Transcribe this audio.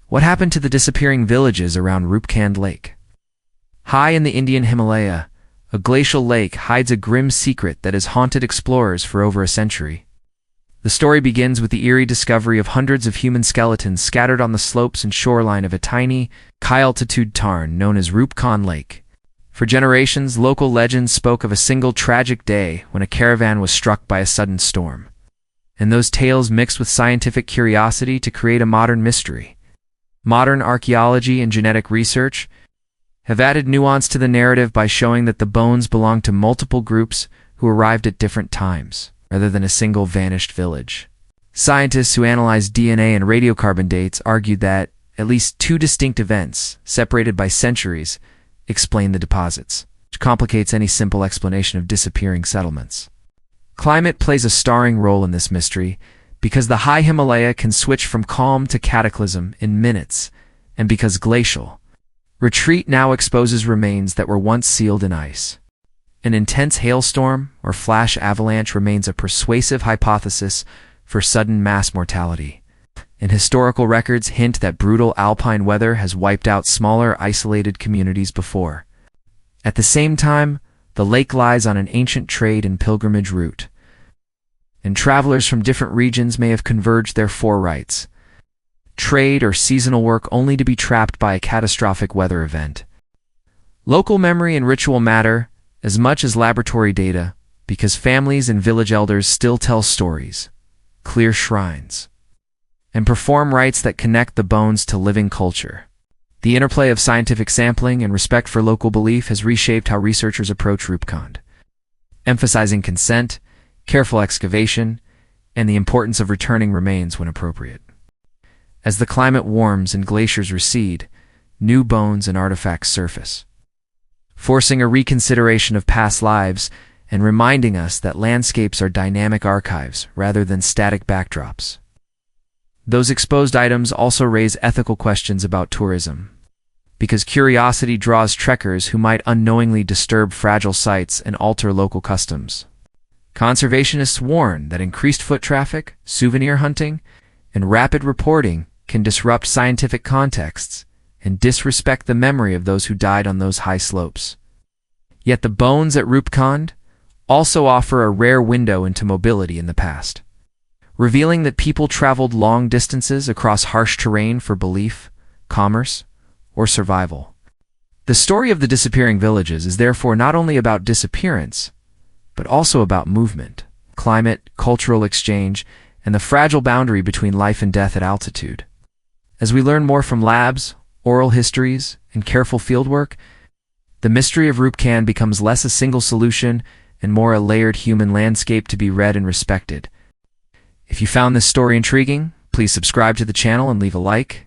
What happened to the disappearing villages around Roopkund Lake? High in the Indian Himalaya, a glacial lake hides a grim secret that has haunted explorers for over a century. The story begins with the eerie discovery of hundreds of human skeletons scattered on the slopes and shoreline of a tiny, high-altitude tarn known as Roopkund Lake. For generations, local legends spoke of a single tragic day when a caravan was struck by a sudden storm. And those tales mixed with scientific curiosity to create a modern mystery. Modern archaeology and genetic research have added nuance to the narrative by showing that the bones belong to multiple groups who arrived at different times, rather than a single vanished village. Scientists who analyzed DNA and radiocarbon dates argued that at least two distinct events, separated by centuries, explain the deposits, which complicates any simple explanation of disappearing settlements. Climate plays a starring role in this mystery, because the high Himalaya can switch from calm to cataclysm in minutes, and because glacial retreat now exposes remains that were once sealed in ice. An intense hailstorm or flash avalanche remains a persuasive hypothesis for sudden mass mortality, and historical records hint that brutal alpine weather has wiped out smaller, isolated communities before. At the same time, the lake lies on an ancient trade and pilgrimage route, and travelers from different regions may have converged there for rites, trade, or seasonal work only to be trapped by a catastrophic weather event. Local memory and ritual matter as much as laboratory data, because families and village elders still tell stories, clear shrines, and perform rites that connect the bones to living culture. The interplay of scientific sampling and respect for local belief has reshaped how researchers approach Roopkund, emphasizing consent, careful excavation, and the importance of returning remains when appropriate. As the climate warms and glaciers recede, new bones and artifacts surface, forcing a reconsideration of past lives and reminding us that landscapes are dynamic archives rather than static backdrops. Those exposed items also raise ethical questions about tourism, because curiosity draws trekkers who might unknowingly disturb fragile sites and alter local customs. Conservationists warn that increased foot traffic, souvenir hunting, and rapid reporting can disrupt scientific contexts and disrespect the memory of those who died on those high slopes. Yet the bones at Roopkund also offer a rare window into mobility in the past, revealing that people traveled long distances across harsh terrain for belief, commerce, or survival. The story of the disappearing villages is therefore not only about disappearance, but also about movement, climate, cultural exchange, and the fragile boundary between life and death at altitude. As we learn more from labs, oral histories, and careful fieldwork, the mystery of Roopkund becomes less a single solution and more a layered human landscape to be read and respected. If you found this story intriguing, please subscribe to the channel and leave a like.